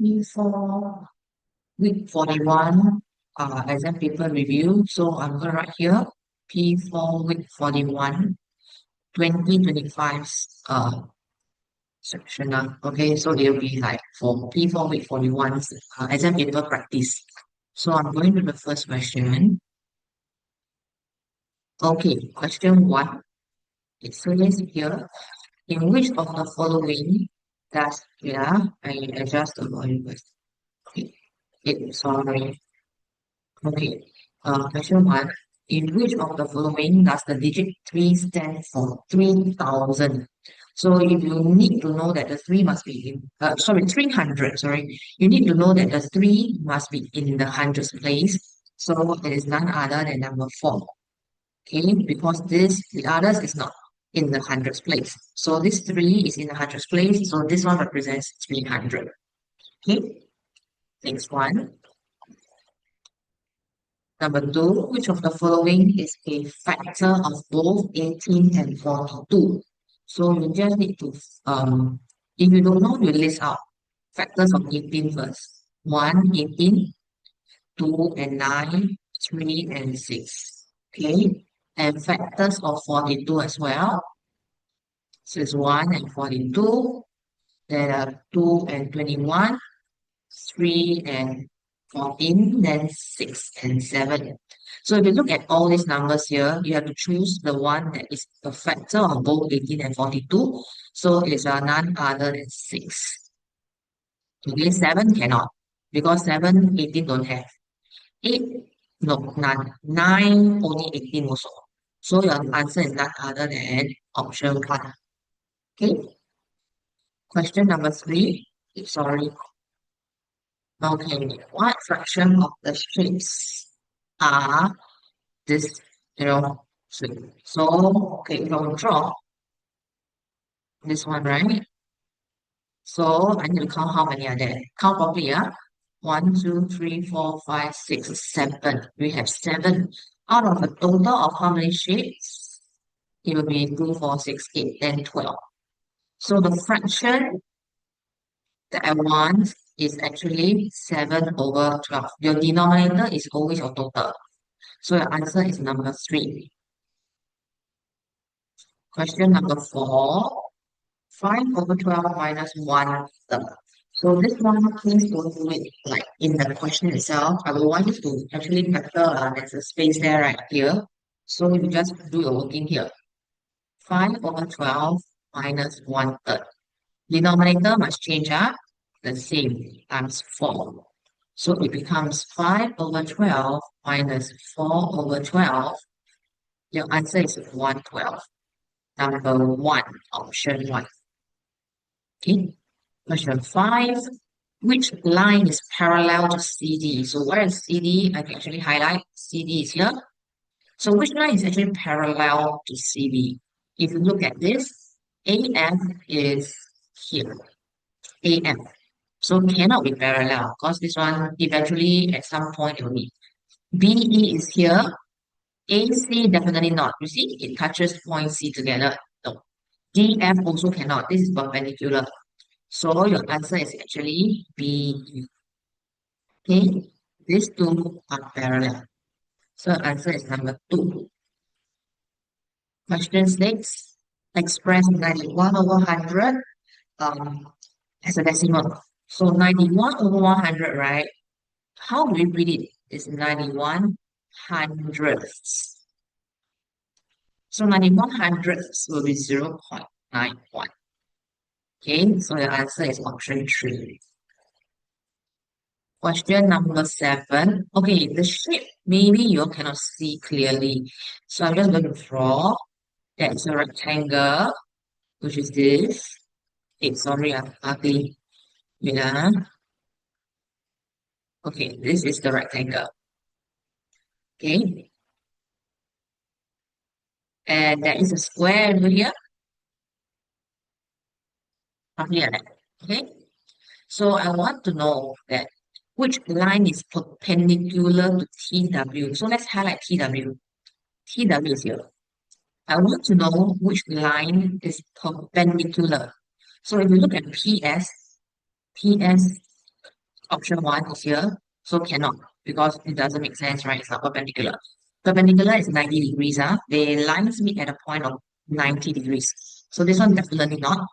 P4 week 41 exam paper review. So I'm going to write here P4 week 41 2025 section. Okay, so it will be like for P4 week 41 exam paper practice. So I'm going to the first question. Okay, question one. It says here, in which of the following does, yeah, I adjust the volume first. Okay, sorry. Okay. Question one. In which of the following does the digit 3 stand for 3,000? So if you need to know that the 3 must be in, 300, sorry. You need to know that the 3 must be in the hundreds place. So it is none other than number 4. Okay, because the others is not in the hundreds place. So this 3 is in the hundreds place. So this one represents 300. Okay, next one. Number two, which of the following is a factor of both 18 and 42? So you just need to, if you don't know, you list out factors of 18 first. 1, 18, 2 and 9, 3 and 6. Okay, and factors of 42 as well. So it's 1 and 42. There are 2 and 21, 3 and 14, then 6 and 7. So if you look at all these numbers here, you have to choose the one that is a factor of both 18 and 42. So it's none other than 6. Okay, 7 cannot, because 7, 18 don't have. 8, no, none. 9, only 18 also. So your answer is none other than option 1. Okay, question number 3. Sorry. Okay, what fraction of the shapes are this, shape? So, okay, we'll draw this one, right? So I need to count how many are there. Count properly, yeah? 1, 2, 3, 4, 5, 6, 7. We have 7. Out of a total of how many shapes? It will be 2, 4, 6, 8, 10, 12. So the fraction that I want is actually 7 over 12. Your denominator is always your total. So your answer is number 3. Question number 4. 5 over 12 minus 1 third. So this one, please don't do it like in the question itself. I will want you to actually factor, there's a space there right here. So you just do your working here. 5 over 12 minus 1 third. Denominator must change the same times 4. So it becomes 5 over 12 minus 4 over 12. Your answer is 112. Number 1, option 1. Okay. Question 5. Which line is parallel to CD? So where is CD? I can actually highlight CD is here. So which line is actually parallel to CD? If you look at this, AF is here. AF. So cannot be parallel because this one eventually at some point it will meet. BE is here. AC definitely not. You see, it touches point C together. No. DF also cannot. This is perpendicular. So your answer is actually B. Okay, these two are parallel. So answer is number 2. Question 6. Express 91 over 100 as a decimal. So 91 over 100, right? How do we read it? It's 91 hundredths. So 91 hundredths will be 0.91. Okay, so the answer is option 3. Question number 7. Okay, the shape, maybe you cannot see clearly. So I'm just going to draw. That's a rectangle, which is this. Okay, sorry, ugly. Yeah. Okay, this is the rectangle. Okay. And there is a square over here. Roughly like that. Okay. So I want to know that which line is perpendicular to TW. So let's highlight TW. TW is here. I want to know which line is perpendicular. So if you look at PS Option 1 is here, so cannot because it doesn't make sense, right? It's not perpendicular. Perpendicular is 90 degrees. The lines meet at a point of 90 degrees. So this one definitely not.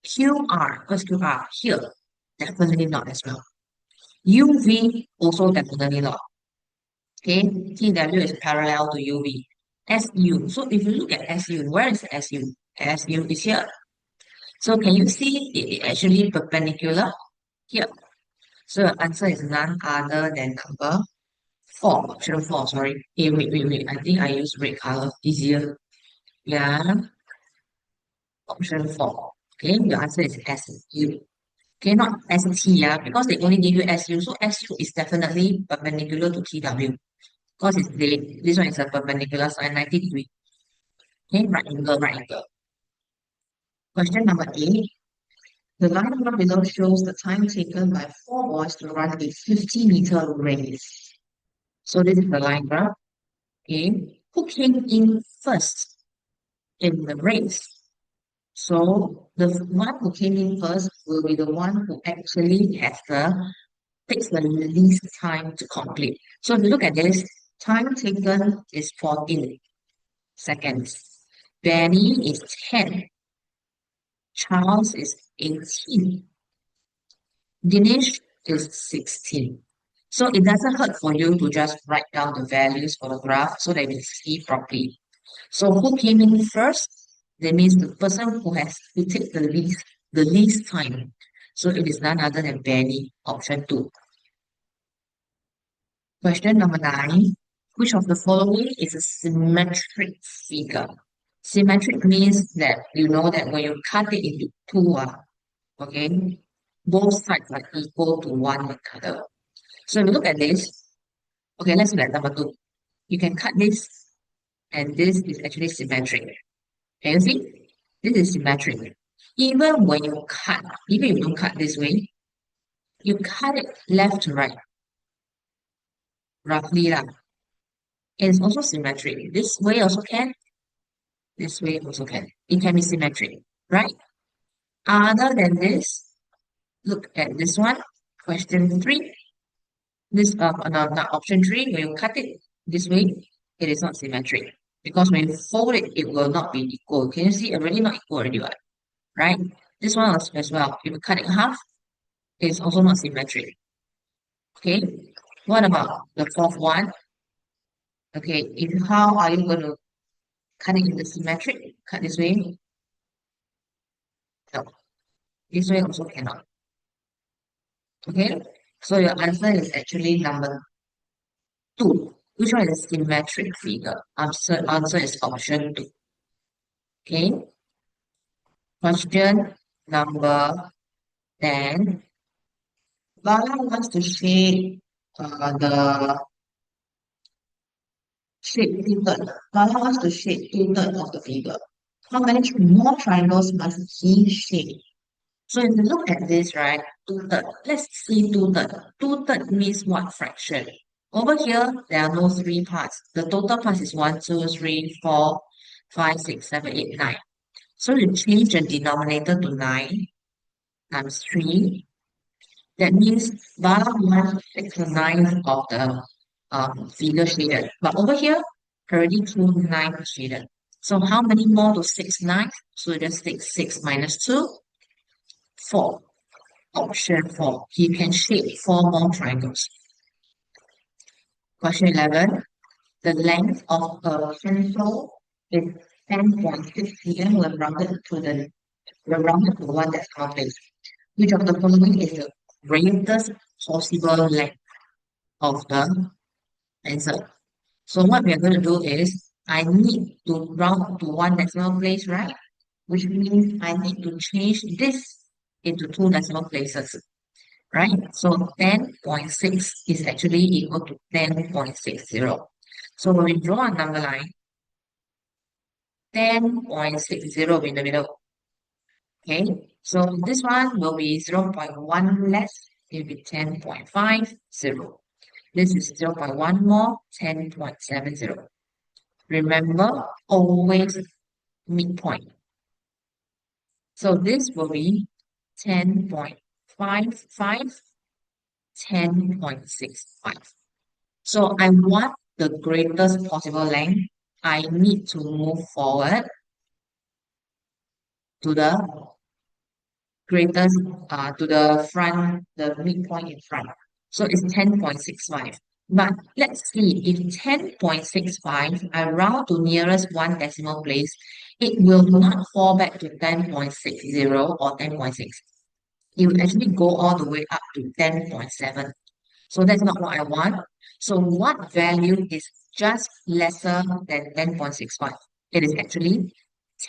QR, what's QR? Here, definitely not as well. UV, also definitely not. Okay, TW is parallel to UV. SU, so if you look at SU, where is SU? SU is here. So can you see it actually perpendicular here? So your answer is none other than number 4, option 4, sorry. Hey, wait. I think I use red color, easier. Yeah, option 4. Okay, your answer is SU. Okay, not ST, yeah, because they only give you SU. So SU is definitely perpendicular to TW. Because it's this one is a perpendicular sine 90 degree. Okay, right angle, right angle. Question number 8. The line graph below shows the time taken by 4 boys to run a 50-meter race. So this is the line graph. Okay, who came in first in the race? So the one who came in first will be the one who actually takes the least time to complete. So if you look at this, time taken is 14 seconds. Benny is 10. Charles is 18. Dinesh is 16. So it doesn't hurt for you to just write down the values for the graph so that you can see properly. So who came in first? That means the person who takes the least time. So it is none other than Benny, option 2. Question number 9. Which of the following is a symmetric figure? Symmetric means that you know that when you cut it into two, okay, both sides are equal to one another. So if you look at this, okay, let's look at number 2. You can cut this, and this is actually symmetric. Can you see? This is symmetric. Even when you cut, even if you don't cut this way, you cut it left to right, roughly lah. It's also symmetric. This way also can, this way also can. It can be symmetric, right? Other than this, look at this one. Question 3. This no, option 3, when you cut it this way, it is not symmetric. Because when you fold it, it will not be equal. Can you see? Already not equal already, right? This one as well. If you cut it in half, it's also not symmetric. Okay. What about the fourth one? Okay, how are you going to cut it in the symmetric? Cut this way? No. This way also cannot. Okay. So your answer is actually number 2. Which one is a symmetric figure? Answer is option 2. Okay. Question number 10. Bala wants to the shape two-third. Bala wants to shape two-third of the figure. How many more triangles must he shape? So if you look at this, right, two-third, let's see two-third. Two-third means what fraction? Over here, there are no 3 parts. The total parts is 1, 2, 3, 4, 5, 6, 7, 8, 9. So you change the denominator to 9 times 3. That means Bala wants 6/9 of the figure shaded. But over here, already 2/9 shaded. So how many more to 6/9? So just take 6 minus 2, 4. Option 4. He can shape 4 more triangles. Question 11. The length of a pencil is 10.6 cm when rounded to one decimal place. Which of the following is the greatest possible length of the pencil? So what we are going to do is I need to round to one decimal place, right? Which means I need to change this into 2 decimal places, right? So 10.6 is actually equal to 10.60. So when we draw a number line, 10.60 in the middle. Okay, so this one will be 0.1 less, it will be 10.50. This is 0.1 more, 10.70. Remember, always midpoint. So this will be 10.55 10.65. So I want the greatest possible length. I need to move forward to the greatest, to the front, the midpoint in front. So it's 10.65. But let's see, if 10.65, I round to nearest one decimal place, it will not fall back to 10.60 or 10.6. It will actually go all the way up to 10.7. So that's not what I want. So what value is just lesser than 10.65? It is actually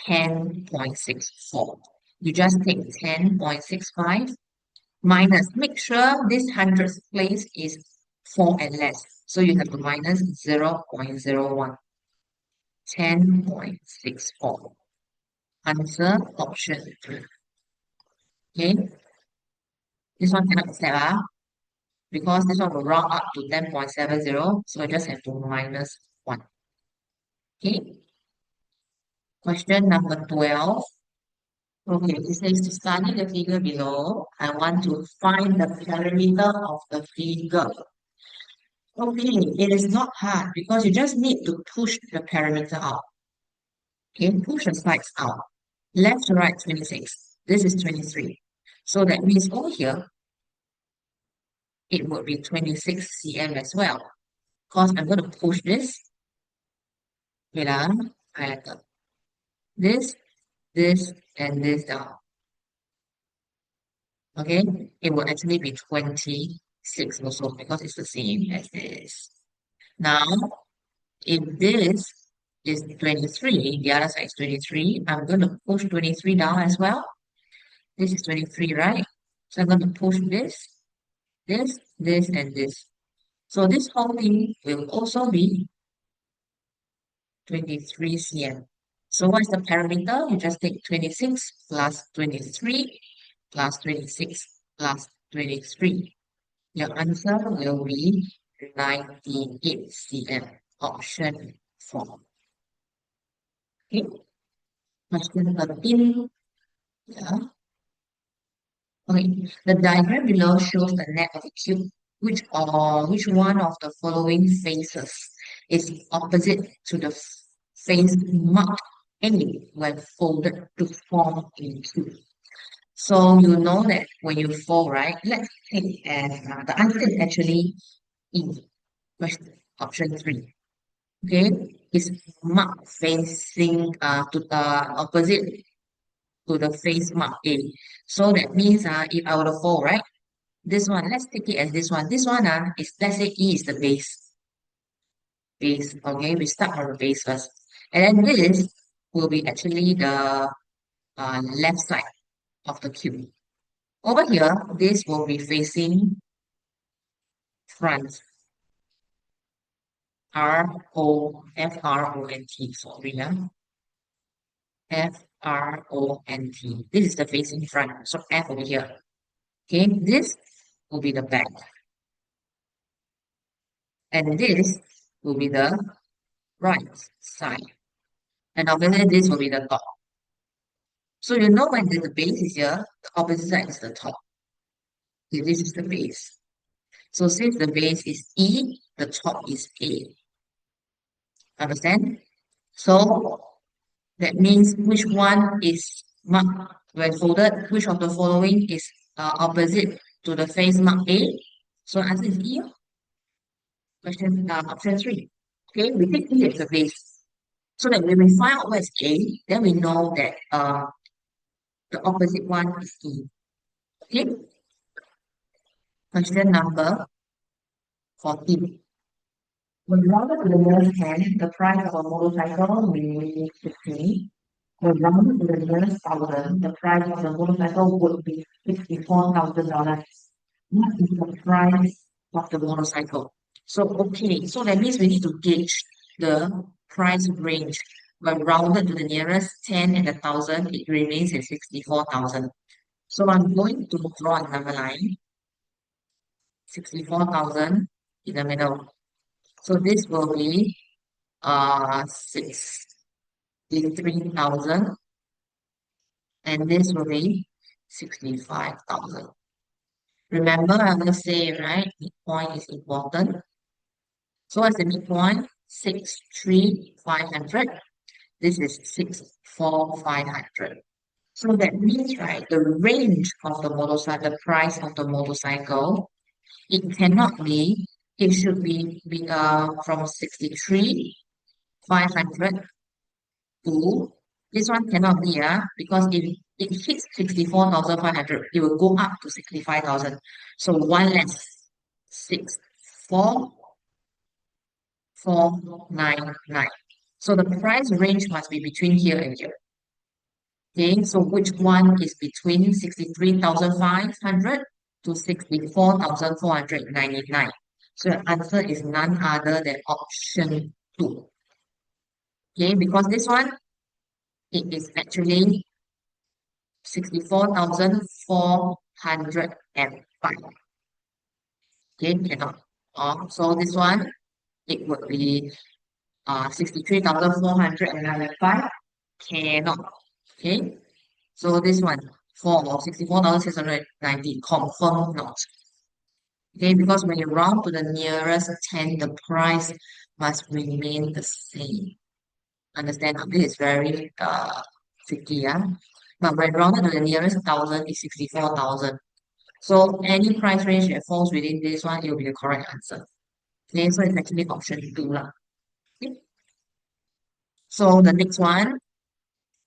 10.64. You just take 10.65 minus, make sure this hundredth place is 4 and less. So you have to minus 0.01, 10.64. Answer option 3. Okay, this one cannot accept, because this one will round up to 10.70. So I just have to minus 1. Okay, question number 12. Okay, it says to study the figure below, I want to find the perimeter of the figure. Okay, it is not hard because you just need to push the perimeter out. Okay, push the sides out. Left to right, 26. This is 23. So that means over here, it would be 26 cm as well. Because I'm going to push this. Wait, I have this, this, and this down. Okay, it will actually be 26 also because it's the same as this. Now, if this is 23, the other side is 23, I'm going to push 23 down as well. This is 23, right? So I'm going to push this, and this. So this whole thing will also be 23 cm. So what's the parameter? You just take 26 plus 23 plus 26 plus 23. Your answer will be 98 cm. Option 4. Okay. Question 13. Yeah. Okay. The diagram below shows the net of a cube. Which one of the following faces is opposite to the face marked A when folded to form a cube? So you know that when you fold, right? Let's take as the answer is actually E. Question option 3. Okay, is mark facing to the opposite to the face mark A. So that means if I were to fold, right? This one, let's take it as this one. This one is, let's say E is the base. Okay, we start from the base first. And then this will be actually the left side of the cube. Over here, this will be facing front. Front. Sorry, Front. This is the facing front. So F over here. Okay, this will be the back. And this will be the right side. And obviously this will be the top. So you know when the base is here, the opposite side is the top. Okay, this is the base. So since the base is E, the top is A. Understand? So that means which one is marked when folded, which of the following is opposite to the face mark A? So answer is E. Question option 3. Okay, we take E as the base. So that when we find out where is A, then we know that the opposite one is E. Okay, question number 14. When rounded to the nearest 10, the price of a motorcycle will be 50. When rounded to the nearest 1,000, the price of the motorcycle would be $64,000. What is the price of the motorcycle? So, okay, so that means we need to gauge the price range. When rounded to the nearest 10 and 1,000, it remains at 64,000. So I'm going to draw a number line, 64,000 in the middle. So this will be 63,000, and this will be 65,000. Remember, I'm going to say, right, midpoint is important. So what's the midpoint? 63500. This is 64500. So that means, right, the range of the motorcycle, the price of the motorcycle, it cannot be, it should be from 63,500 to, this one cannot be, because if it hits 64,500, it will go up to 65,000. So one less, 64499. So the price range must be between here and here. Okay, so which one is between 63,500 to 64,499? So the answer is none other than option two. Okay, because this one, it is actually 64,405. Okay, cannot. So this one, it would be 63,495. Cannot. Okay, so this one, for 64,690, confirm not. Okay, because when you round to the nearest 10, the price must remain the same. Understand? This is very tricky, yeah. But when rounded to the nearest thousand is 64,000. So any price range that falls within this one, it will be the correct answer. Okay, so it's actually option two lah. Okay. So the next one,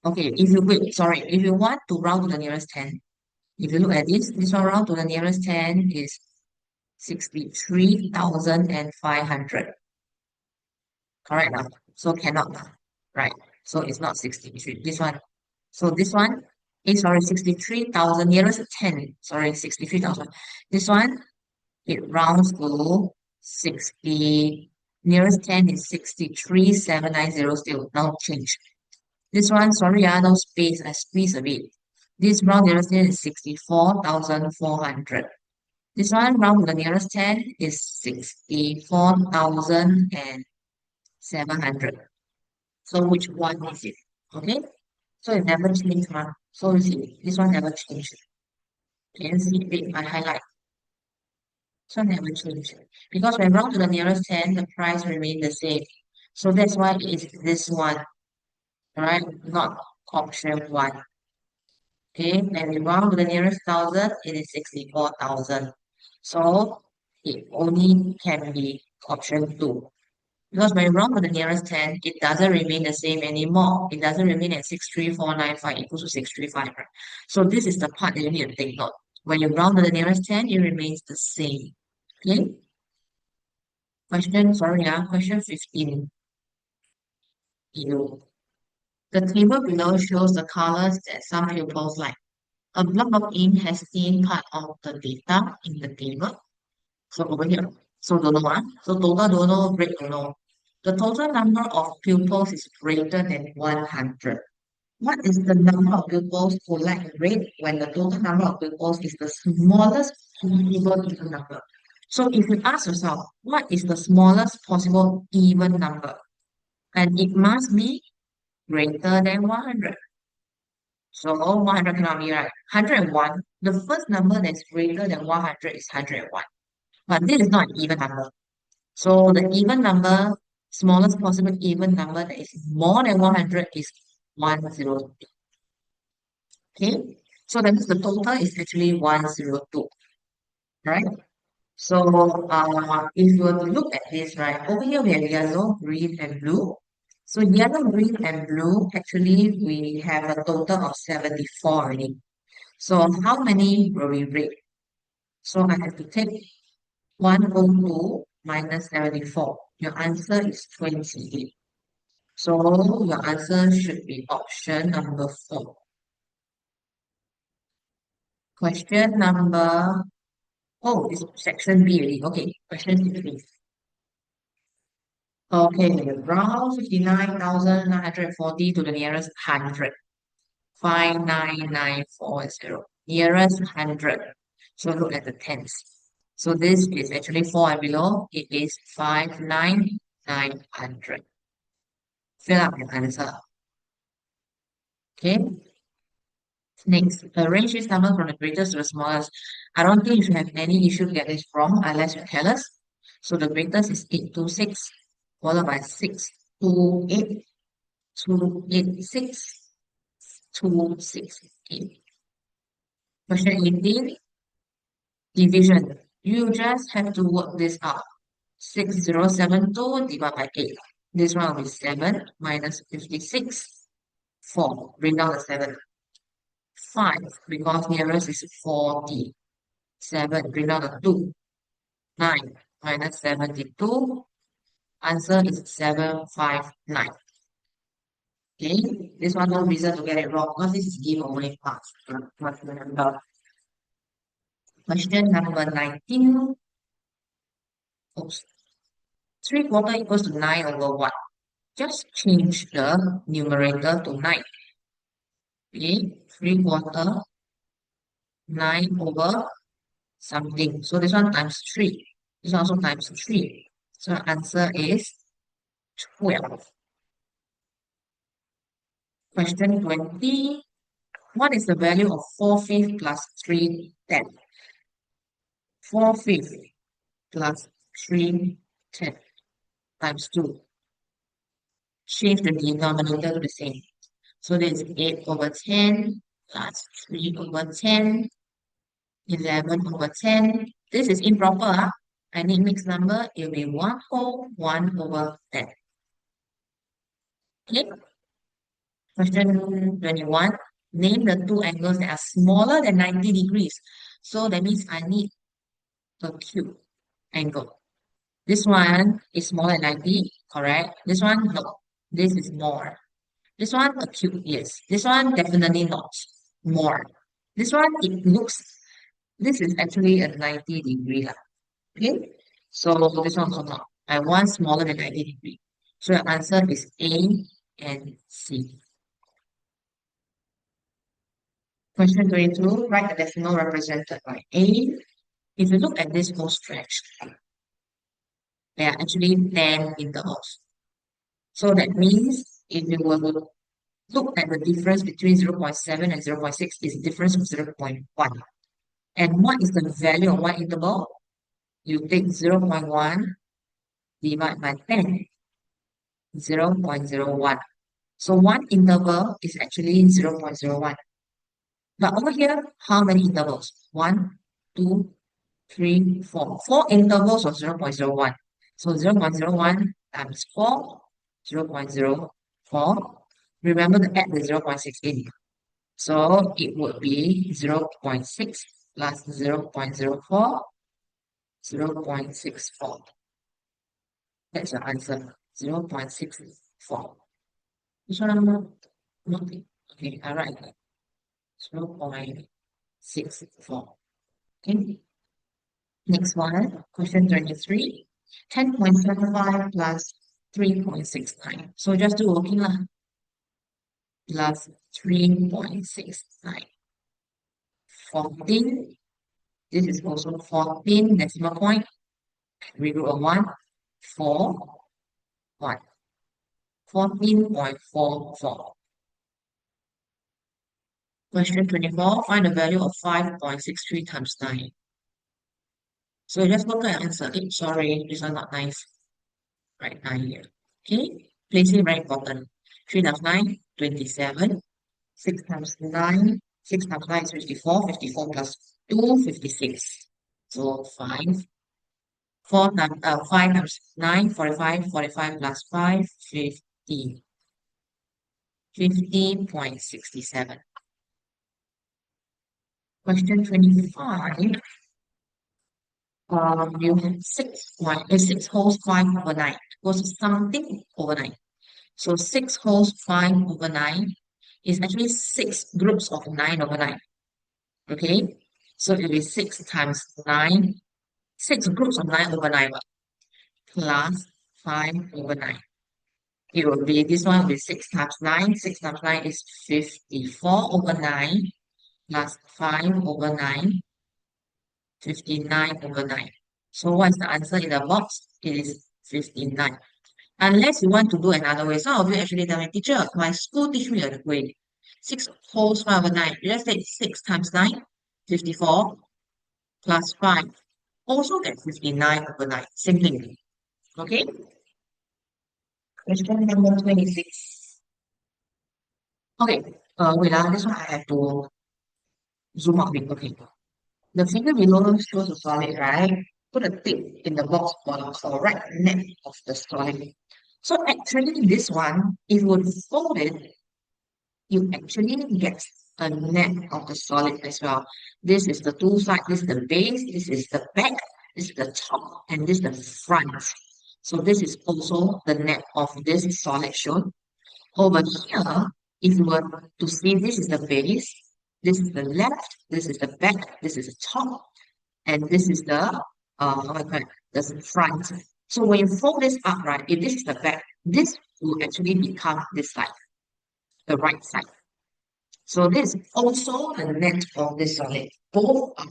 okay, if you wait, sorry, if you want to round to the nearest 10, if you look at this one round to the nearest 10 is 63,500. Correct now. So cannot now. Right. So it's not 63. This one. So this one is sorry, 63,000 nearest 10. Sorry, 63,000. This one, it rounds to 60. Nearest 10 is 63,790 still. Now change. This one, sorry, no space. I squeeze a bit. This round nearest 10 is 64,400. This one round to the nearest 10 is 64,700. So which one is it? Okay. So it never changed, huh? So you see, this one never changed. Can see big I highlight. So never changed. Because when round to the nearest 10, the price remain the same. So that's why it's this one, right? Not option one. Okay, when we round to the nearest thousand, it is 64,000. So it only can be option two. Because when you round to the nearest 10, it doesn't remain the same anymore. It doesn't remain at 63495 equals to 635, right? So this is the part that you need to take note. When you round to the nearest 10, it remains the same. Okay? Question, sorry, question 15. You. The table below shows the colors that some pupils like. A block of ink has seen part of the data in the table. So over here. So don't know, So total don't know, break don't know. The total number of pupils is greater than 100. What is the number of pupils who like red when the total number of pupils is the smallest possible even number? So if you ask yourself, what is the smallest possible even number? And it must be greater than 100. So 100 cannot be right. 101, the first number that's greater than 100 is 101. But this is not an even number. So the even number, smallest possible even number that is more than 100 is 102. Okay, so that means the total is actually 102, right? So if you were to look at this, right, over here we have yellow, green, and blue. So yellow, green, and blue, actually we have a total of 74 already. So how many will we rate? So I have to take 102 minus 74. Your answer is 28. So your answer should be option number 4. Question number, oh, it's section B already. Okay, question 16. Okay, round 59,940 to the nearest 100. 59940. Nearest 100. So look at the tens. So this is actually 4 and below. It is 59900. Fill up your answer. Okay. Next, arrange this number from the greatest to the smallest. I don't think you should have any issue to get this wrong unless you're careless. So the greatest is 826, followed by 628, 286, 268. Question 18, division. You just have to work this out. 6072 divided by 8. This one will be 7 minus 56, 4. Bring down the 7. 5, because nearest is 40. 7, bring down the 2. 9 minus 72. Answer is 759. Okay, this one no reason to get it wrong because this is giveaway parts. Must remember. Question number 19. Oops. 3 quarter equals to 9 over what? Just change the numerator to 9. Okay, 3 quarter, 9 over something. So this one times 3. This one also times 3. So answer is 12. Question 20. What is the value of 4/5 plus 3/10? 4/5 plus 3/10 times 2. Change the denominator to the same. So this is 8 over 10 plus 3 over 10, 11 over 10. This is improper. Huh? I need mixed number. It will be 1 whole 1 over 10. Okay. Question 21. Name the two angles that are smaller than 90 degrees. So that means I need a cube angle. This one is smaller than 90, correct? This one, no. This is more. This one, a cube, yes. This one, definitely not. More. This one, it looks, this is actually a 90 degree. Lah. Okay? So this one also not. I want smaller than 90 degree. So the answer is A and C. Question 22, write the decimal represented by A. If you look at this whole stretch, there are actually 10 intervals. So that means if you were to look at the difference between 0.7 and 0.6 is difference of 0.1. And what is the value of one interval? You take 0.1 divide by 10, 0.01. So one interval is actually 0.01. But over here, how many intervals? 1, 2, 3, 4. 4 intervals of 0.01. So 0.01 times 4, 0.04. Remember to add the 0.6 in. So it would be 0.6 plus 0.04, 0.64. That's your answer, 0.64. This one I'm not, okay, I write 0.64. Okay. Next one, question 23. 10.75 plus 3.69. So just do working lah. Plus 3.69. 14. This is also 14 decimal point. Regroup of 1, 4, 1. 14.44. Question 24. Find the value of 5.63 times 9. So just look at answer. Sorry, this one not nice. Right, 9 here. Okay, placing very important. 3 times 9, 27. 6 times 9, 6 times 9 is 54. 54 plus 2, 56. So 5. 5 times 9, 45. 45 plus 5, 50. 50.67. Question 25. You have 6 whole 5 over 9 was something over 9. So 6 whole 5 over 9 is actually 6 groups of 9 over 9. Okay, so it will be 6 times 9, 6 groups of 9 over 9 plus 5 over 9. It will be, this one will be 6 times 9. 6 times 9 is 54 over 9 plus 5 over 9, 59 over 9. So what is the answer in the box? It is 59. Unless you want to do another way. Some of you actually tell me, teacher, my school teach me a way. 6 wholes 5 over 9. You just take 6 times 9, 54, plus 5. Also get 59 over 9. Same thing. Okay? Question number 26. Okay. Wait, this one I have to zoom out a bit. Okay. The figure below shows a solid, right? Put a tick in the box for the correct net of the solid. So actually this one, if you would fold it, you actually get a net of the solid as well. This is the two sides, this is the base, this is the back, this is the top, and this is the front. So this is also the net of this solid shown. Over here, if you were to see, this is the base, this is the left, this is the back, this is the top, and this is the what do you call it? The front. So when you fold this up, right, if this is the back, this will actually become this side, the right side. So this is also the net of this solid. Both are.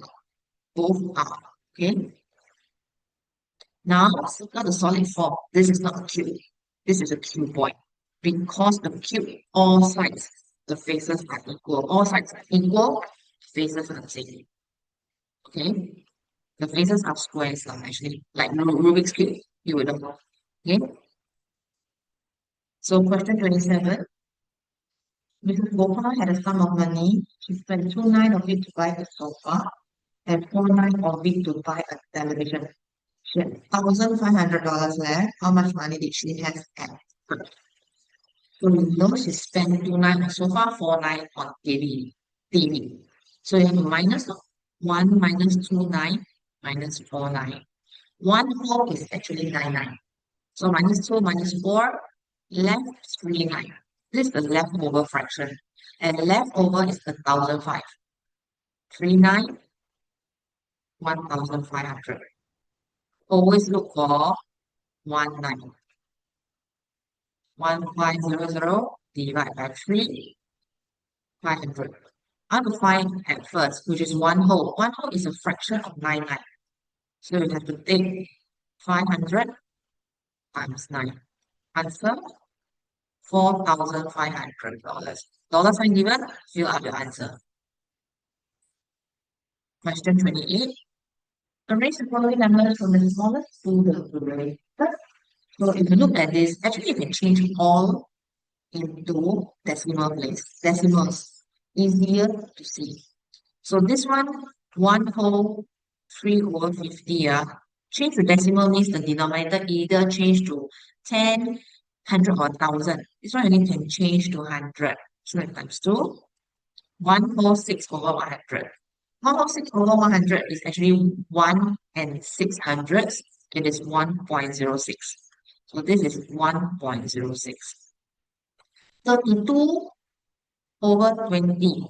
Okay. Now circle the solid form. This is not a cube. This is a cuboid. Because the cube, all sides, the faces are equal. All sides are equal, faces are the same. Okay. The faces are squares actually, like Rubik's Cube, you would know. Okay. So question 27. Mrs. Gopal had a sum of money. She spent 2,900 of it to buy a sofa and 4,900 of it to buy a television. She had $1,500 left. How much money did she have at first? So you know she spent 2,900 on sofa, 4,900 on TV. So you have a minus of 1 minus 2,900 minus 4,900. One whole is actually 9,900. So minus 2 minus 4, left 3,900. This is the leftover fraction. And leftover is the 1,500. 3,900, 1,500. Always look for 1,900. 1,500 divided by 3, 500. I want to find at first, which is one whole. One whole is a fraction of 9,900. So you have to take 500 times 9. Answer $4,500. Dollar sign given, fill out your answer. Question 28. Arrange the following numbers from the smallest to the greatest. So if you look at this, actually you can change all into decimal place. Decimals. Easier to see. So this one whole 3 over 50. Change to decimal means the denominator either change to 10, 100 or 1,000. This one only can change to 100. So that times 2. 1 whole 6 over 100. 1 whole 6 over 100 is actually 1 and 600. It is 1.06. So this is 1.06. 32 over 20.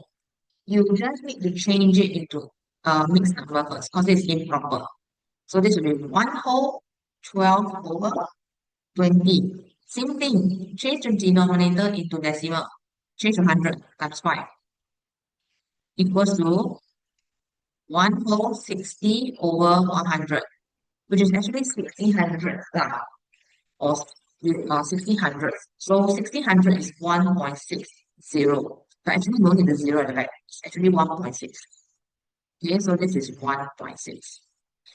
You just need to change it into mixed number first because it's improper. So this will be 1 whole 12 over 20. Same thing, change the denominator into decimal. Change to 100 times 5 equals to 1 whole 60 over 100, which is actually 1,600 or 1,600. So 1,600 is 1.60. But actually no need the 0 at the back. It's actually 1.6. Okay, so this is 1.6.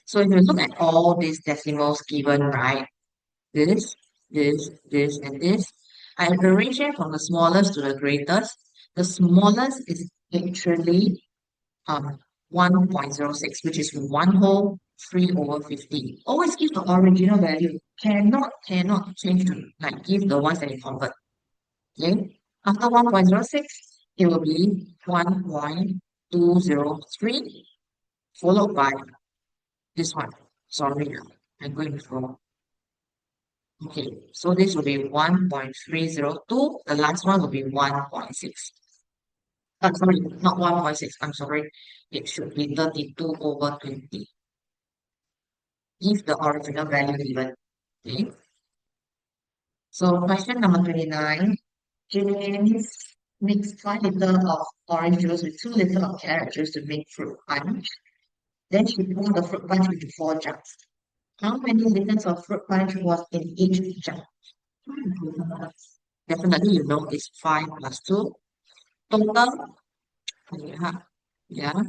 So if you look at all these decimals given, right? This, and this. I arrange it from the smallest to the greatest. The smallest is actually 1.06, which is 1 whole 3 over 50. Always give the original value. Cannot change to like give the ones that you convert. Okay. After 1.06, it will be 1.203 followed by this one. Sorry, I'm going for. Okay, so this will be 1.302. The last one will be 1.6. Sorry, not 1.6. I'm sorry. It should be 32 over 20. Give the original value given. Okay. So question number 29. James mixed 5 liters of orange juice with 2 liters of carrot juice to make fruit punch. Then she poured the fruit punch into 4 jugs. How many liters of fruit punch was in each jug? Definitely you know it's 5 plus 2. Total, yeah, yeah,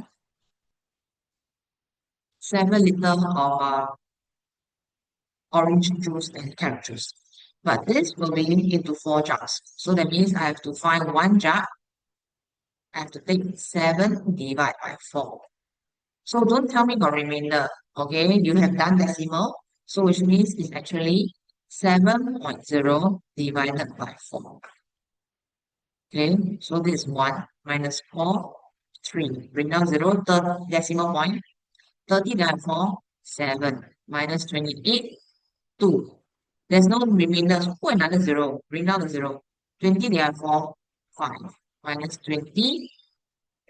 7 liter of orange juice and carrot juice. But this will be into 4 jugs. So that means I have to find 1 jug. I have to take 7 divide by 4. So don't tell me got remainder. Okay, you have done decimal. So which means it's actually 7.0 divided by 4. Okay, so this is 1 minus 4, 3. Bring down 0, third decimal point. 30 divided by 4, 7. Minus 28, 2. There's no remainder, so put another 0. Bring down the 0. 20 divided by 4, 5. Minus 20.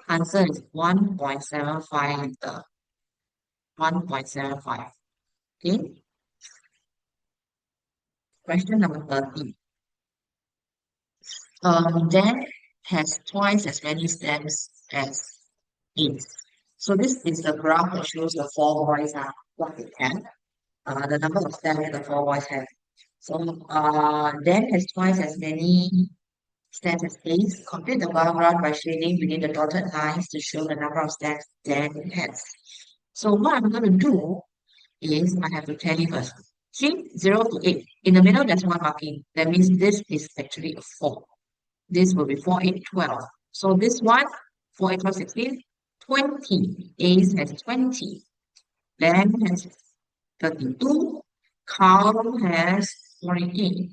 Answer is 1.75 liter. 1.75. Okay. Question number 30. Dan has twice as many stems as Ace. So this is the graph that shows the four boys are what they have. The number of stems the four boys have. So Dan has twice as many stems as Ace. Complete the bar graph by shading within the dotted lines to show the number of stems Dan has. So what I'm going to do is I have to tell you first. See, 0 to 8. In the middle, there's one marking. That means this is actually a 4. This will be 4, 8, 12. So this one, 4, 8, 12, 16, 20. Ace has 20. Dan has 32. Carl has 48.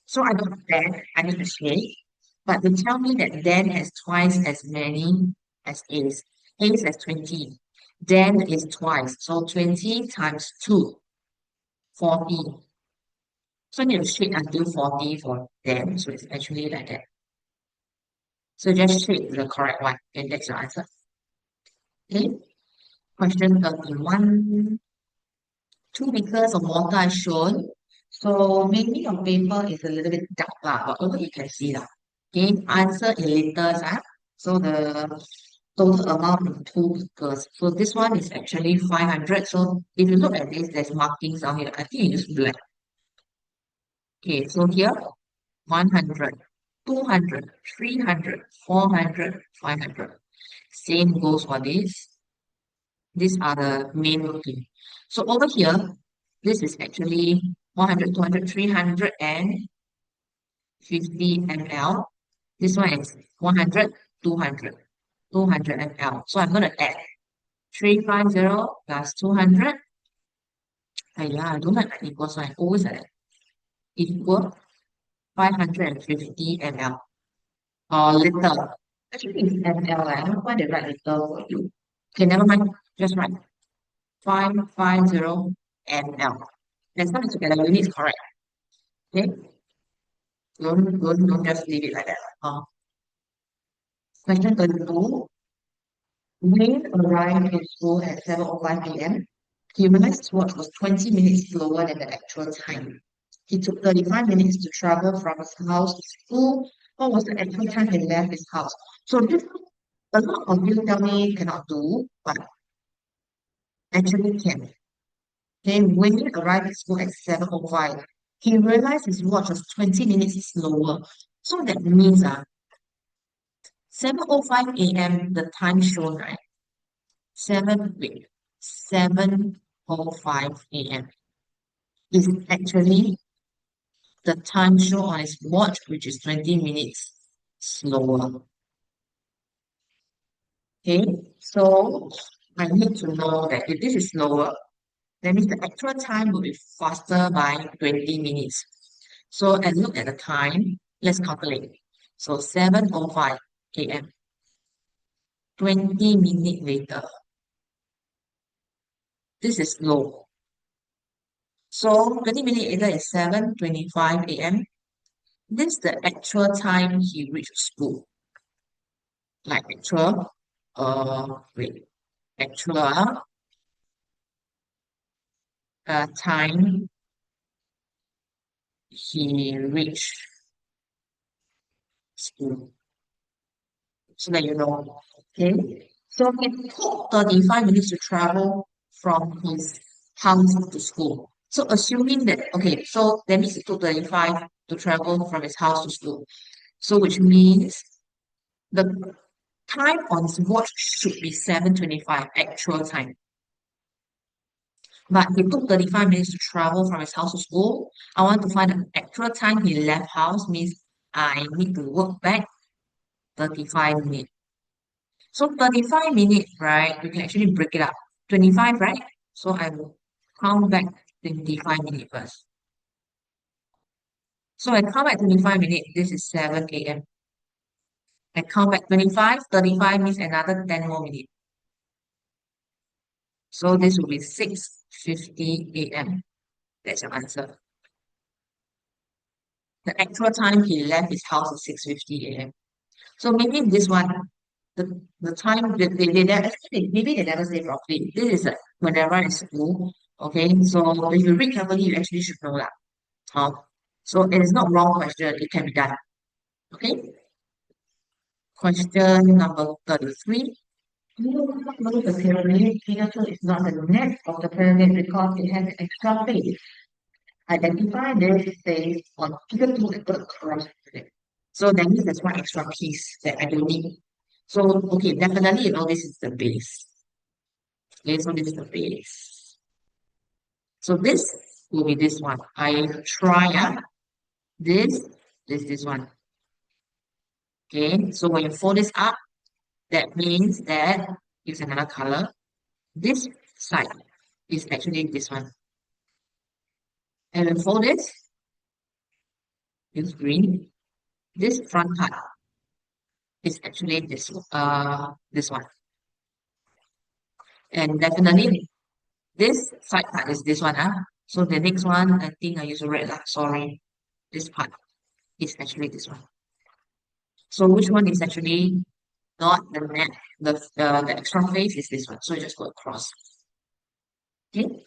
So I got Dan, I need to shade. But they tell me that Dan has twice as many as Ace. Ace has 20. Dan is twice. So 20 times 2, 40. So I need to shade until 40 for Dan. So it's actually like that. So just shade the correct one. And that's your answer. Okay. Question 31. 2 liters of water are shown. So mainly your paper is a little bit dark, but over you can see that. Okay, answer in liters. So the total amount in 2 liters. So this one is actually 500. So if you look at this, there's markings down here. I think you use black. Okay, so here 100, 200, 300, 400, 500. Same goes for this. These are the main routine. So over here, this is actually 100, 200, 350 ml. This one is 100, 200, 200 ml. So I'm going to add 350 plus 200. Yeah, I don't like that equal sign. Always like that. Equal 550 ml. Or liter. Actually, it's ml. I don't find the right liter for you. Okay, never mind. Just write 550 ml. As long as you get the units correct. Okay? Don't just leave it like that. Question 32. Wayne arrived in school at 7:05 a.m. He realized his watch was 20 minutes slower than the actual time. He took 35 minutes to travel from his house to school. What was the actual time he left his house? So this a lot of you tell me cannot do, but actually can. Okay, Wayne arrived at school at 7:05. He realized his watch was 20 minutes slower. So that means 7:05 a.m. the time shown, right? 7:05 a.m. is actually the time shown on his watch, which is 20 minutes slower. Okay, so I need to know that if this is slower, that means the actual time will be faster by 20 minutes. So and look at the time, let's calculate. So 7:05 a.m. 20 minutes later. This is slow. So 20 minutes later is 7:25 a.m. This is the actual time he reached school. Like actual, wait, actual time he reached school. So that you know. Okay. So it took 35 minutes to travel from his house to school. So assuming that, okay, so that means it took 35 to travel from his house to school. So which means The time on his watch should be 7:25 actual time. But he took 35 minutes to travel from his house to school. I want to find the actual time he left house means I need to work back 35 minutes. So 35 minutes, right? You can actually break it up. 25, right? So I will count back 25 minutes first. So I count back 25 minutes. This is 7 a.m. I count back 25, 35 means another 10 more minutes. So this will be 6:50 a.m. That's your answer. The actual time he left his house is 6:50 a.m. So maybe this one, the time they never, maybe they never say properly. This is whenever in school. Okay, so if you read carefully, you actually should know that. So it is not wrong question. It can be done. Okay. Question number 33. Below the pyramid, P2 is not the neck of the pyramid because it has an extra face. Identify this face on P2 and put a cross to it. So that means there's one extra piece that I don't need. So, okay, definitely, this is the base. Okay, so this is the base. So this will be this one. I try this, this one. Okay, so when you fold this up, that means that it's another color. This side is actually this one. And when fold this, it's green. This front part is actually this one. And definitely this side part is this one. So the next one, I think I use a red. Sorry. This part is actually this one. So which one is actually not the net? The extra face is this one. So you just go across. Okay.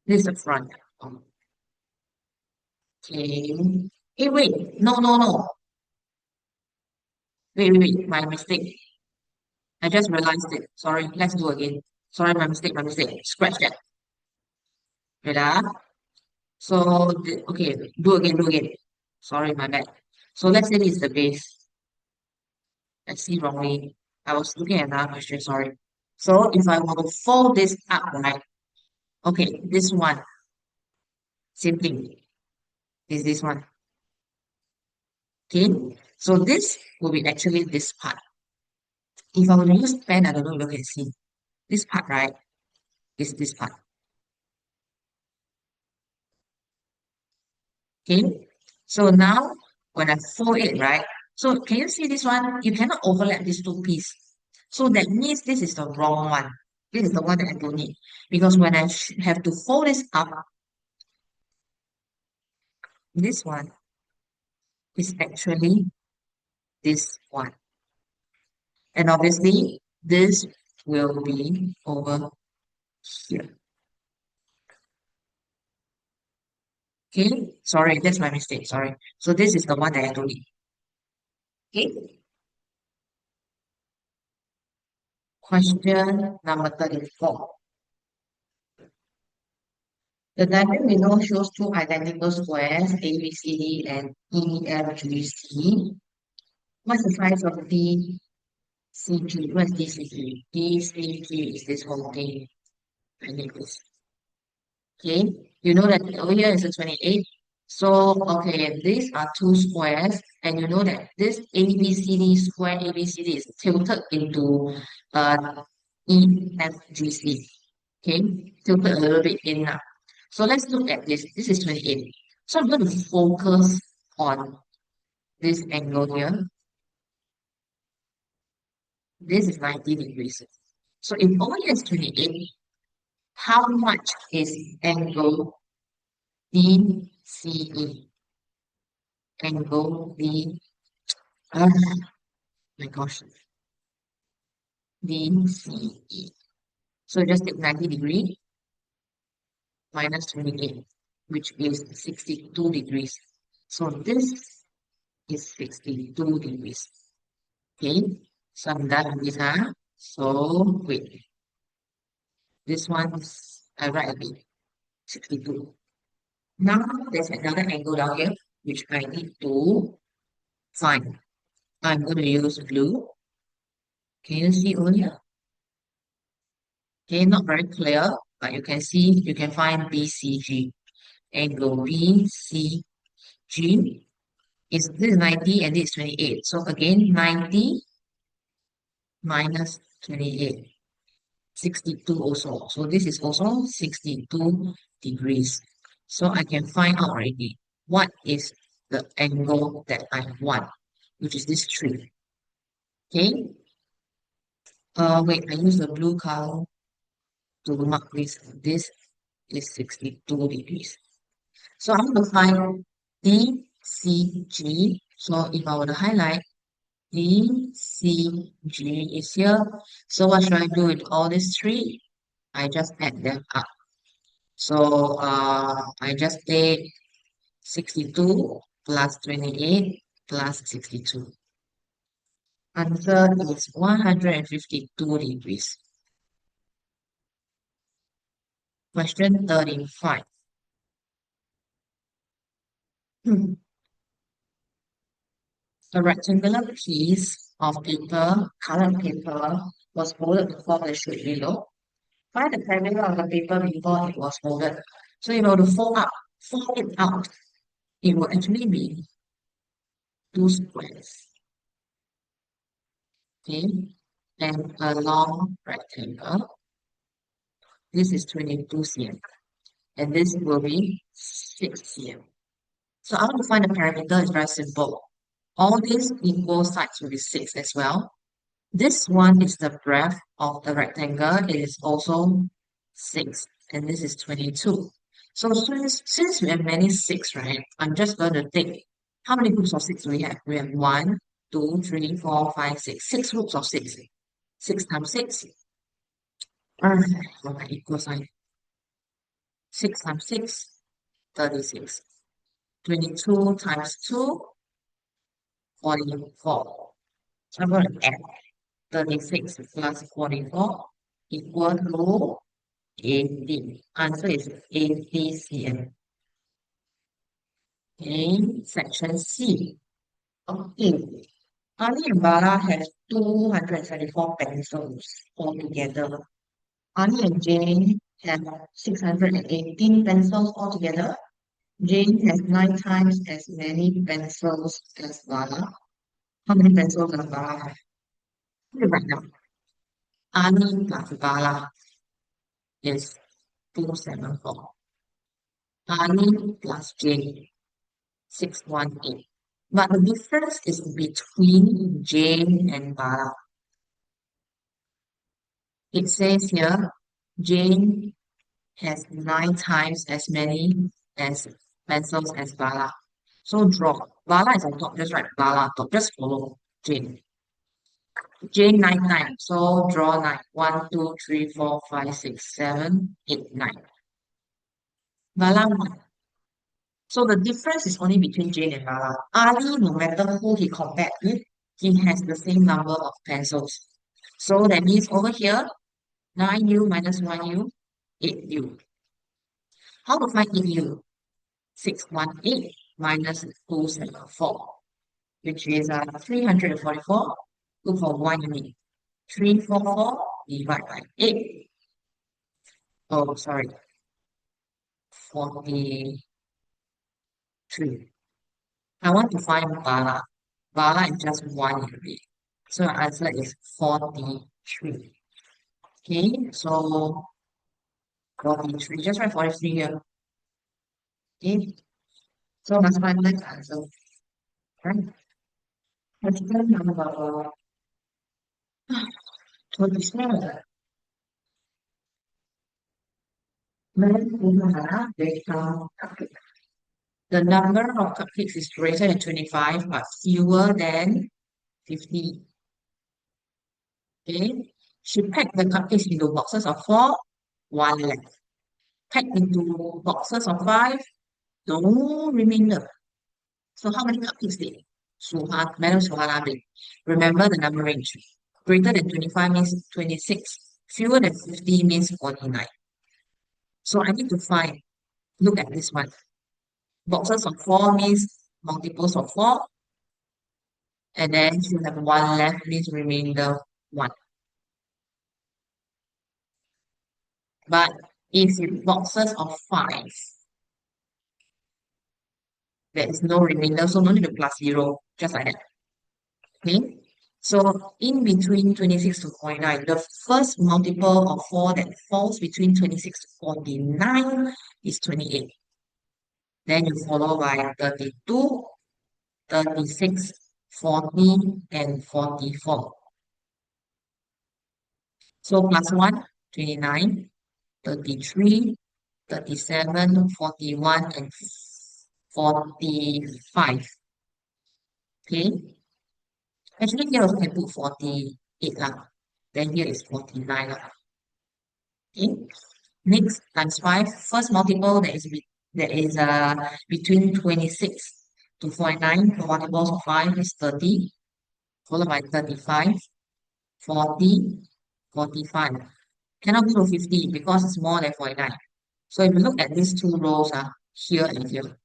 This is the front. Okay. Hey, wait. No, no, no. Wait. My mistake. I just realized it. Sorry. Let's do again. Sorry, my mistake, my mistake. Scratch that. Wait, So, okay, do again. Sorry, my bad. So let's say this is the base. I see wrongly. I was looking at another question, sorry. So if I want to fold this up, right? Okay, this one, same thing, is this one. Okay, so this will be actually this part. If I were to use pen, I don't know if you can see. This part, right, is this part. Okay, so now when I fold it, right? So can you see this one? You cannot overlap these two pieces. So that means this is the wrong one. This is the one that I don't need. Because when I have to fold this up, this one is actually this one. And obviously, this will be over here. Okay, sorry, that's my mistake. Sorry. So this is the one that I don't need. Okay, question number 34. The diagram below shows two identical squares, ABCD and EFGC. What's the size of DCG? What's DCG? DCG is this whole thing. I need this. Okay, you know that over here is a 28. So, okay, these are two squares, and you know that this ABCD square ABCD is tilted into EFGC. Okay, tilted a little bit in now. So let's look at this. This is 28. So I'm going to focus on this angle here. This is 90 degrees. So if over here is 28, how much is angle DCE? Angle D, oh my gosh, DCE. So just take 90 degree minus 28, which is 62 degrees. So this is 62 degrees. Okay, so I'm done with this, So wait, this one's I write a bit, 62. Now there's another angle down here, which I need to find. I'm going to use blue. Can you see over here? Okay, not very clear, but you can see, you can find BCG. Angle BCG is this is 90 and this is 28. So again, 90 minus 28, 62 also. So this is also 62 degrees. So I can find out already what is the angle that I want, which is this 3. Okay. Wait, I use the blue color to mark this. This is 62 degrees. So I'm going to find DCG. So if I were to highlight, DCG is here. So what should I do with all these three? I just add them up. So I just take 62 plus 28 plus 62. Answer is 152 degrees. Question 35. Hmm. A rectangular piece of paper, colored paper, was folded before the sheet below. Find the perimeter of the paper before it was folded. So in order to fold it out, it will actually be two squares. Okay, and a long rectangle. This is 22 cm, and this will be 6 cm. So I want to find the perimeter is very simple. All these equal sides will be 6 as well. This one is the breadth of the rectangle. It is also 6, and this is 22. So since we have many 6, right, I'm just going to take, how many groups of 6 do we have? We have 1, 2, 3, 4, 5, 6. 6 groups of 6. 6 times 6. What my equal sign? 6 times 6, 36. 22 times 2, 44. So I'm going to add 36 plus 44 equal to 80. Answer is 80 cm. Okay, section C. Okay. Ali and Bala have 274 pencils altogether. Ali and Jane have 618 pencils altogether. Jane has 9 times as many pencils as Bala. How many pencils does Bala have? Let me write down. Ali plus Bala is 274. Ali plus Jane 618. But the difference is between Jane and Bala. It says here, Jane has 9 times as many as pencils as Bala. So draw. Bala is on top, just write Bala on top. Just follow Jane. Jane 9 times. So draw 9. 1, 2, 3, 4, 5, 6, 7, 8, 9. Bala 1. So the difference is only between Jane and Bala. Ali, no matter who he compared with, he has the same number of pencils. So that means over here, 9u minus 1u, 8u. How to find 8u? 618 minus 274, which is 344. Look for 1 unit. 344 divided by 8. Oh, sorry. 43. I want to find Bala. Bala is just 1 unit. So our answer is 43. Okay, so 43. Just write 43 here. Okay, so let's find the next answer. Right. Question number 27. Men who have become cupcakes. The number of cupcakes is greater than 25 but fewer than 50. Okay. She packed the cupcakes into boxes of 4, 1 left. Packed into boxes of 5, no remainder. So how many cupcakes did Madam Suhana bake? Remember the number range. Greater than 25 means 26. Fewer than 50 means 49. So I need to find, look at this one. Boxes of 4 means multiples of 4. And then you have one left, means remainder one. But if it boxes of five, there is no remainder, so no need to plus zero, just like that. Okay. So in between 26 to 49, the first multiple of 4 that falls between 26 to 49 is 28. Then you follow by 32, 36, 40, and 44. So plus 1, 29, 33, 37, 41, and 45. Okay. Actually, here also can put 48 lah. Then here is 49 lah. Okay. Next, times 5. First multiple that is between 26 to 49. The multiples of 5 is 30, followed by 35, 40, 45. Cannot go to 50 because it's more than 49. So if you look at these two rows, here and here,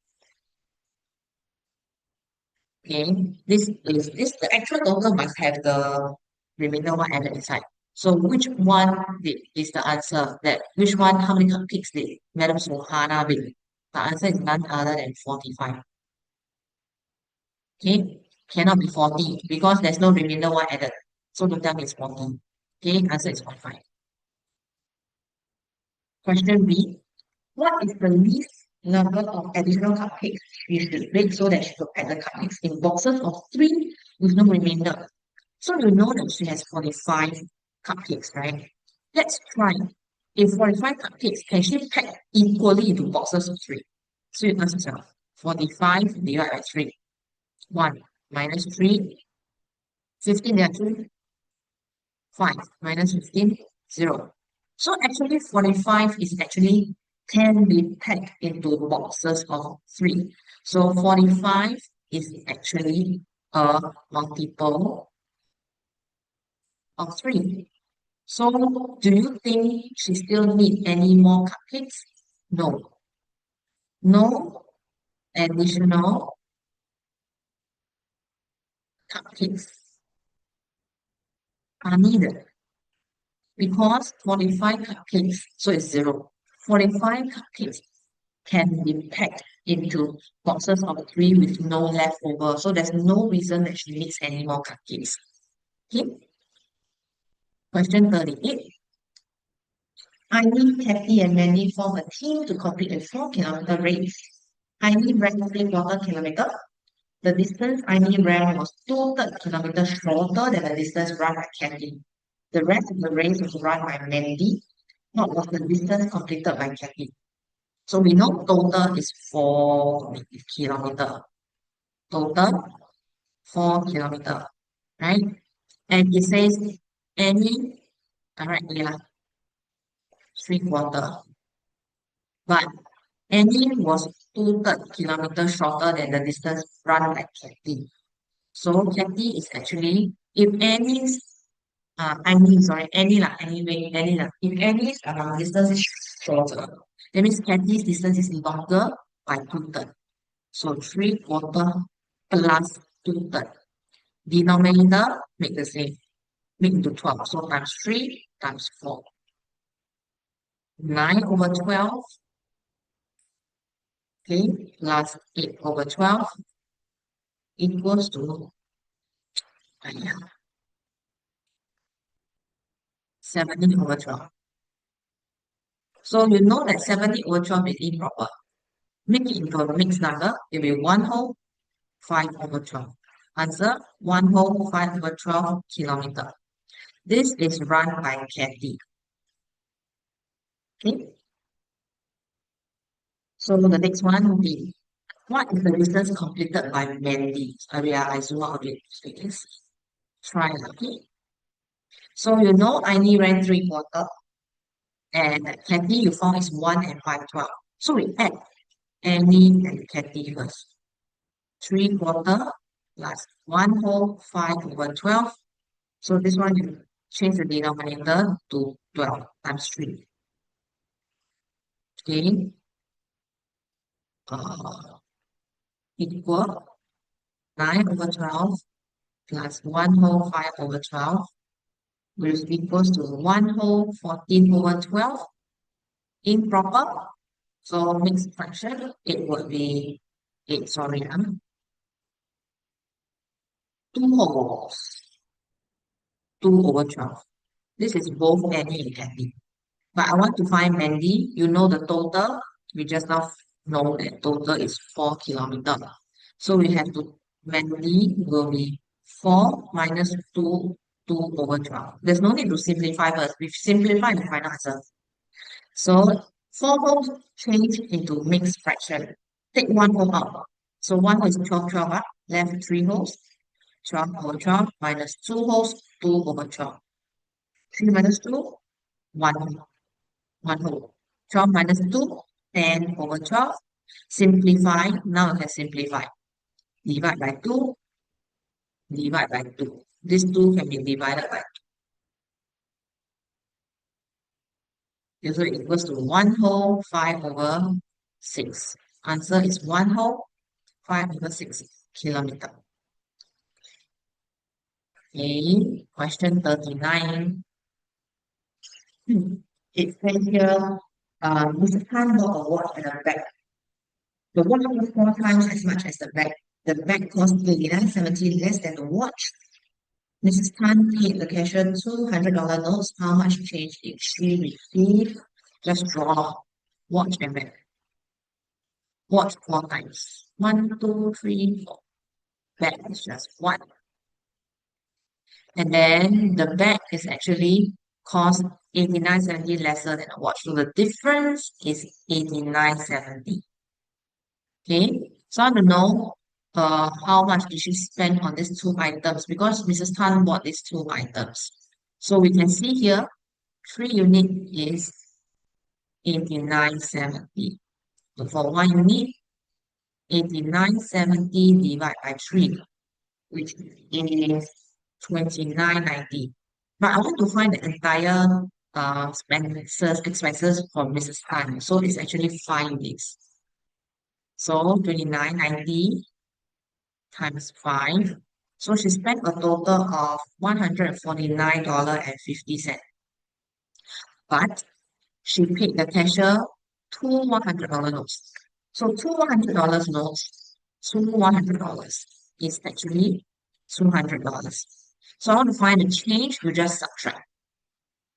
okay, this the actual total must have the remainder one added inside. So which one is the answer? That which one? How many cupcakes did Madam Sohana bake? The answer is none other than 45. Okay, cannot be 40 because there's no remainder one added. So don't tell me it's 40. Okay, answer is 45. Question B. What is the least number of additional cupcakes you should bake so that she could pack the cupcakes in boxes of three with no remainder? So you know that she has 45 cupcakes, right? Let's try. If 45 cupcakes, can she pack equally into boxes of three? So you ask yourself, 45 divided by 3. 1 minus 3, 15 divided by 3, 5 minus 15, 0. So actually 45 is actually can be packed into boxes of 3. So 45 is actually a multiple of 3. So do you think she still need any more cupcakes? No. No additional cupcakes are needed because 45 cupcakes, so it's 0. 45 cupcakes can be packed into boxes of 3 with no leftover. So there's no reason that she needs any more cupcakes. Okay. Question 38. Ivy, Kathy, and Mandy form a team to complete a 4-kilometer race. Ivy ran 3/4 kilometer. The distance Ivy ran was 2/3 kilometers shorter than the distance run by Kathy. The rest of the race was run by Mandy. What was the distance completed by Kathy? So we know total is 4 kilometer. Total 4 kilometer, right? And it says any, alright, yeah, 3/4. But any was 2/3 kilometers shorter than the distance run by Kathy. So Kathy is actually, if Annie's, any lah, anyway, any lah. If Annie's distance is shorter, that means Kathy's distance is longer by 2/3. So 3/4 plus 2/3. Denominator make the same, make into 12. So times 3 times 4. 9/12, okay, plus 8/12 equals to 70/12. So you know that 70/12 is improper. Make it into a mixed number. It will be 1 whole 5/12. Answer 1 whole 5/12 kilometer. This is run by Kathy. Okay. So the next one will be, what is the distance completed by Mandy? I zoom out a bit so you can see. Try it, okay. So you know I only ran 3/4 and Kathy you found is 1 and 5/12. So we add Annie and Kathy first. 3/4 plus 1 whole 5/12. So this one you change the denominator to 12 times 3. Okay. Equal 9/12 plus 1 whole 5 over 12, which is equals to 1 whole 14 over 12. Improper. So mixed fraction, it would be 8, sorry, 2 wholes, 2 over 12. This is both Annie and Andy. But I want to find Mandy. You know the total. We just now know that total is 4 kilometers. So we have to, Mandy will be 4 minus 2, 2 over 12. There's no need to simplify first. We simplify the final answer. So 4 wholes change into mixed fraction. Take 1 whole out. So 1 whole is 12, 12 up. Left 3 wholes. 12 over 12 minus 2 wholes, 2 over 12. 3 minus 2, 1 whole. 1 whole. 12 minus 2, 10 over 12. Simplify. Now you can simplify. Divide by 2. Divide by 2. This 2 can be divided by 2. So it equals to 1 whole 5 over 6. Answer is 1 whole 5 over 6 kilometer. Okay, question 39. It says here, Mr. Khan bought a watch and a bag. The watch was 4 times as much as the bag. The bag cost 89.70 less than the watch. Mrs. Tan paid the cashier $200 notes. How much change did she receive? Just draw watch and bag. Watch 4 times. 1, 2, 3, 4. Bag is just 1. And then the bag is actually cost 89.70 lesser than a watch. So the difference is 89.70. Okay, so I want to know how much did she spend on these 2 items because Mrs. Tan bought these 2 items. So we can see here 3 unit is 89.70. So for 1 unit, 89.70 divided by 3, which is 29.90. But I want to find the entire expenses for Mrs. Tan. So it's actually 5 units. So 29.90 times 5. So she spent a total of $149.50. But she paid the cashier 2 $100 notes. So 2 $100 notes, 2 $100 is actually $200. So I want to find the change, you just subtract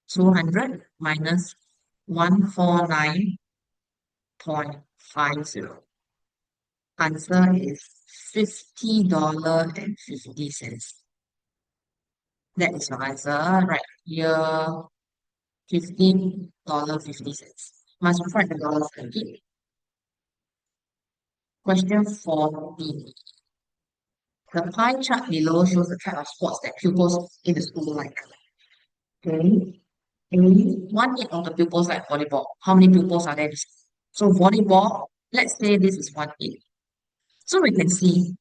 200 minus 149.50. Answer is $50.50. That is your answer right here. $15.50. Must write the dollars again. Question 14. The pie chart below shows the type of sports that pupils in the school like. Okay. And 1/8 of the pupils like volleyball. How many pupils are there? So volleyball, let's say this is 1/8. So we can see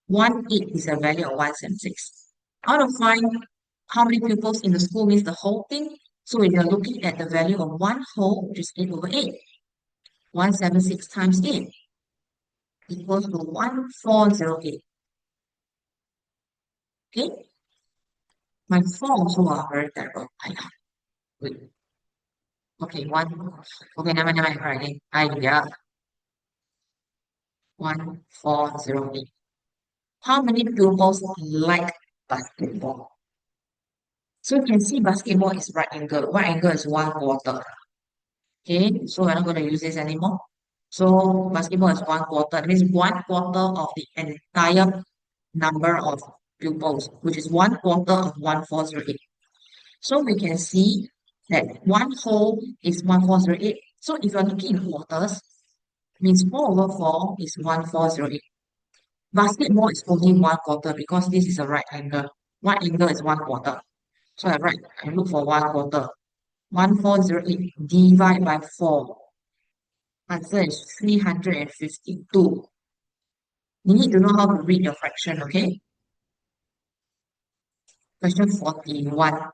1/8 is a value of 176. I want to find how many pupils in the school means the whole thing. So we are looking at the value of 1 whole, which is 8 over 8. 176 times 8 equals to 1408. Okay? My 4 also are very terrible. Wait. Okay, 1. Okay, never mind. Right. Yeah. 1408. How many pupils like basketball? So you can see basketball is right angle. Right angle is 1/4. Okay, so we're not going to use this anymore. So basketball is 1/4. That means 1/4 of the entire number of pupils, which is 1/4 of 1408. So we can see that 1 whole is 1408. So if you're looking in quarters, means 4 over 4 is 1408. Basketball is only 1/4 because this is a right angle. Right angle is 1/4. So I look for 1/4. 1408 divide by 4. Answer is 352. You need to know how to read your fraction, okay? Question 41.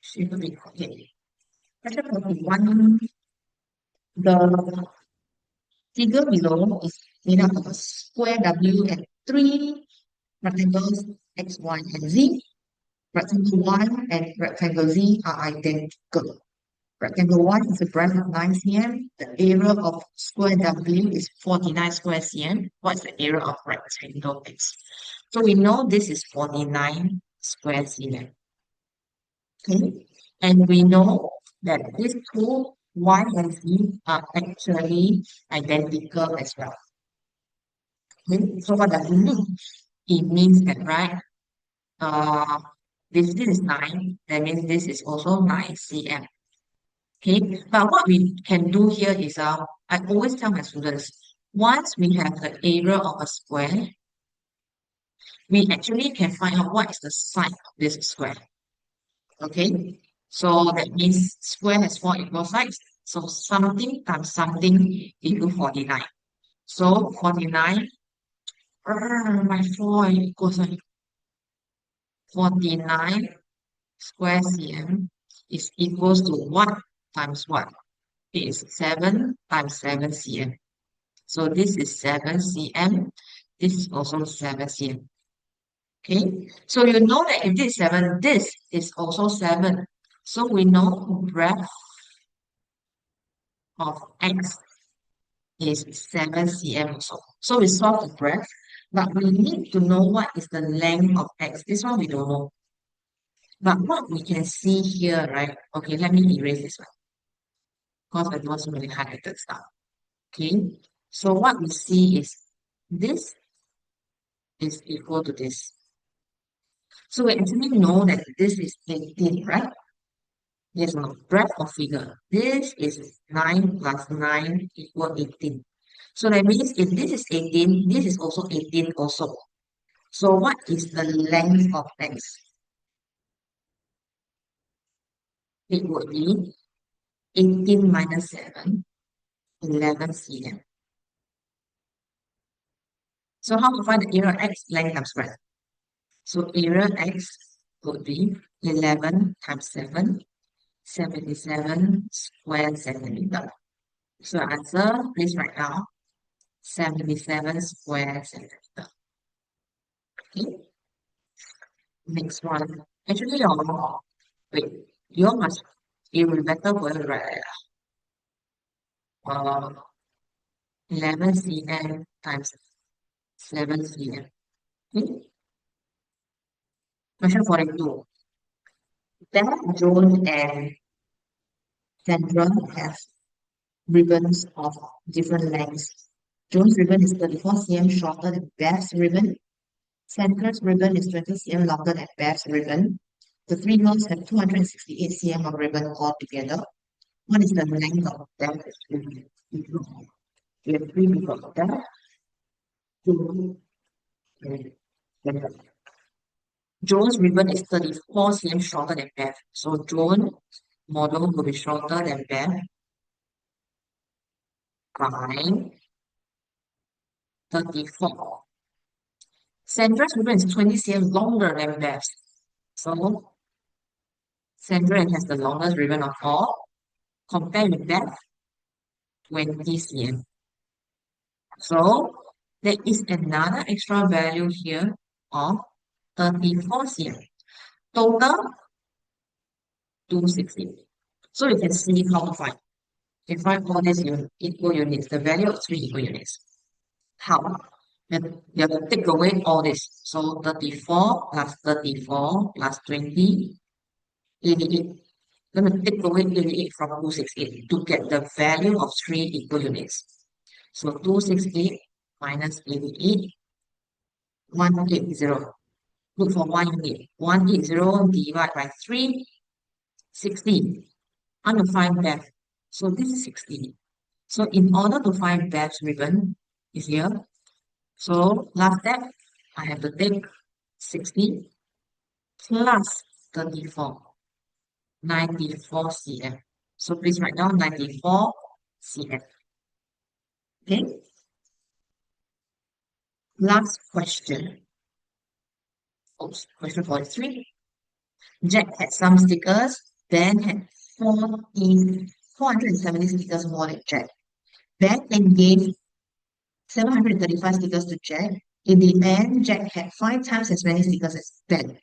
Should be okay. Question 41. The figure below is made up of a square W and 3 rectangles X, Y, and Z. Rectangle 1 and rectangle Z are identical. Rectangle 1 is a breadth of 9 cm. The area of square W is 49 square cm. What's the area of rectangle X? So we know this is 49 square cm. Okay, and we know that these two Y and Z are actually identical as well. Okay, so what does it mean? It means that, right, uh, this is 9, that means this is also 9 cm. Okay, but what we can do here is, I always tell my students, once we have the area of a square, we actually can find out what is the side of this square. Okay, so that means square has 4 equal sides. So something times something equal 49. So 49, my 4 equals 49 square cm is equals to what times what? It is 7 times 7 cm. So this is 7 cm. This is also 7 cm. Okay, so you know that if this is 7, this is also 7. So we know breadth of x is 7 cm also. So we solve the breadth, but we need to know what is the length of x. This one we don't know. But what we can see here, right? Okay, let me erase this one because I don't want so many highlighted stuff. Okay, so what we see is this is equal to this. So we actually know that this is 18, right? Yes or no? Breadth of figure. This is 9 plus 9 equal 18. So that means if this is 18, this is also 18 also. So what is the length of x? It would be 18 minus 7, 11 cm. So how to find the area of x? Length times breadth. So area x would be 11 times 7, 77 square centimeter. So answer, please write down 77 square centimeter. Okay, next one. Actually, wait, you must, it will better for you to write uh, 11 cm times 7 cm. Okay, question 42. Beth, Joan, and Sandra have ribbons of different lengths. Joan's ribbon is 34 cm shorter than Beth's ribbon. Sandra's ribbon is 20 cm longer than Beth's ribbon. The three girls have 268 cm of ribbon altogether. What is the length of Beth's ribbon? We have three people. Beth, Joan, and Sandra. Joan's ribbon is 34 cm shorter than Beth. So Joan's model will be shorter than Beth by 34. Sandra's ribbon is 20 cm longer than Beth's. So Sandra has the longest ribbon of all. Compared with Beth, 20 cm. So there is another extra value here of 34 cm. Total 260. So you can see how to find. You can find all these equal units, the value of three equal units. How? You have to take away all this. So 34 plus 34 plus 20, 88. Going to take away 88 from 268 to get the value of three equal units. So 268 minus 88, 180. Look for 1 unit. 180 divided by 3, 60. I want to find Beth. So this is 60. So in order to find Beth's ribbon is here. So last step, I have to take 60 plus 34, 94 cm. So please write down 94 cm. Okay. Last question. Oops, question 43. Jack had some stickers. Ben had 470 stickers more than Jack. Ben then gave 735 stickers to Jack In the end, Jack had five times as many stickers as Ben.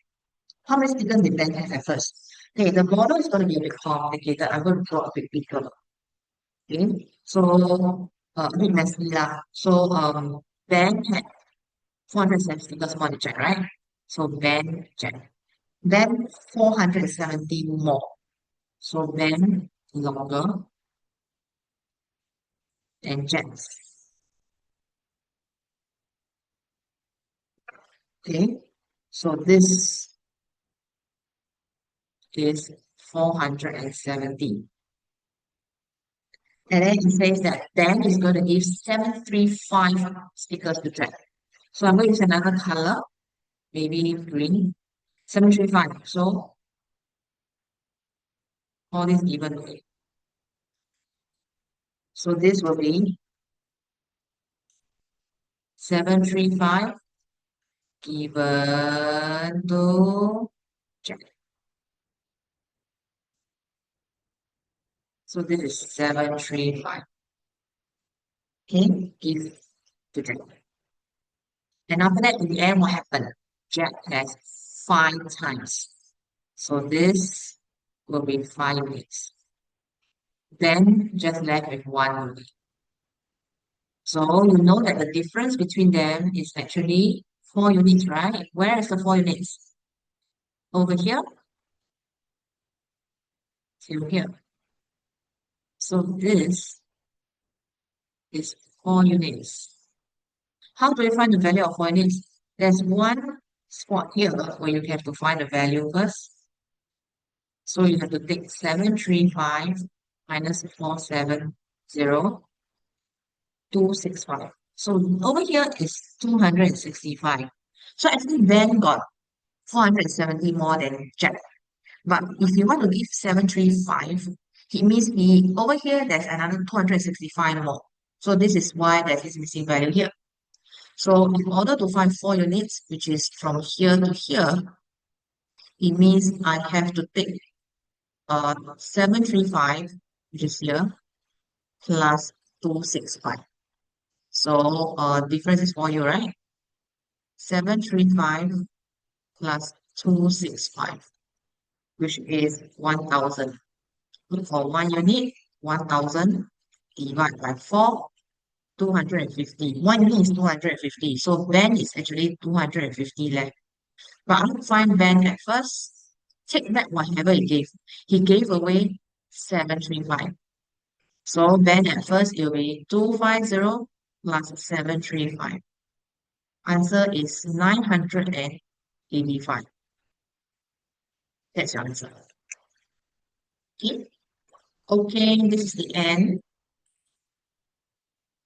How many stickers did Ben have at first? Okay, the model is going to be a bit complicated. I'm going to draw a bit bigger. Okay, so a bit messy lah. So Ben had 407 stickers more than Jack, right? So Ben, Jack. Then 470 more. So Ben longer than Jack's. Okay, so this is 470. And then it says that Dan is going to give 735 stickers to Jack. So I'm going to use another color, maybe green. 735. So all this given away. So this will be 735 given to Jack. So this is 735. Okay, give to Jack. And after that, in the end, what happened? Jack has five times. So this will be 5 units. Then just left with 1 unit. So you know that the difference between them is actually 4 units, right? Where is the 4 units? Over here to here. So this is 4 units. How do you find the value of 4 units? There's one spot here where you have to find the value first. So you have to take 735 minus 470,265. So over here is 265. So actually Ben got 470 more than Jack. But if you want to give 735, it means he over here there's another 265 more. So this is why there is missing value here. So in order to find 4 units, which is from here to here, it means I have to take 735, which is here, plus 265. So difference is for you, right? 735 plus 265, which is 1000. Look for 1 unit, 1000 divided by 4, 250. 1 unit is 250. So Ben is actually 250 left. But I want to find Ben at first. Take back whatever he gave. He gave away 735. So Ben at first it will be 250 plus 735. Answer is 985. That's your answer. Okay. Okay, this is the end.